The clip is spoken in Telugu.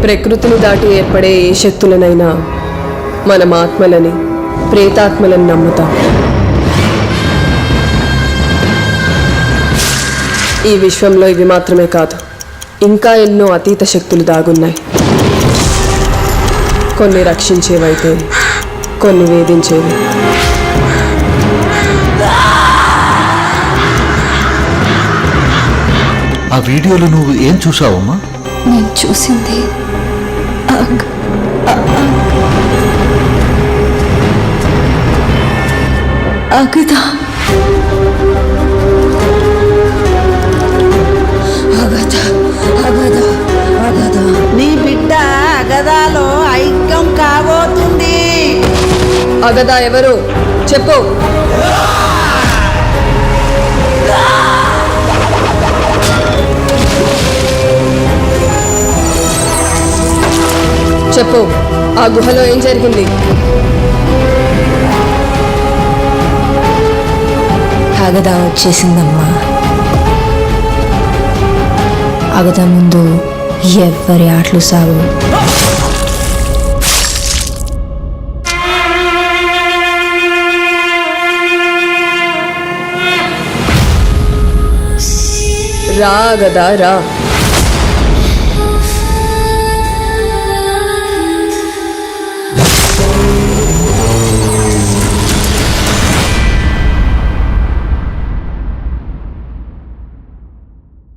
ప్రకృతిని దాటి ఏర్పడే ఏ శక్తులనైనా మనం ఆత్మలని, ప్రేతాత్మలని నమ్ముతాం. ఈ విశ్వంలో ఇవి మాత్రమే కాదు, ఇంకా ఎన్నో అతీత శక్తులు దాగున్నాయి. కొన్ని రక్షించేవైతే కొన్ని వేధించేవి. ఆ వీడియోలో నువ్వు ఏం చూసావమ్మా? నేను చూసింది అగదా. నీ బిడ్డ అగదాలో ఐక్యం కాబోతుంది. అగదా ఎవరు చెప్పు. చెప్పు, ఆ గుహలో ఏం జరిగింది? అగదా వచ్చేసిందమ్మా. అగదా ముందు ఎవ్వరి ఆటలు సాగు. రా అగదా రా.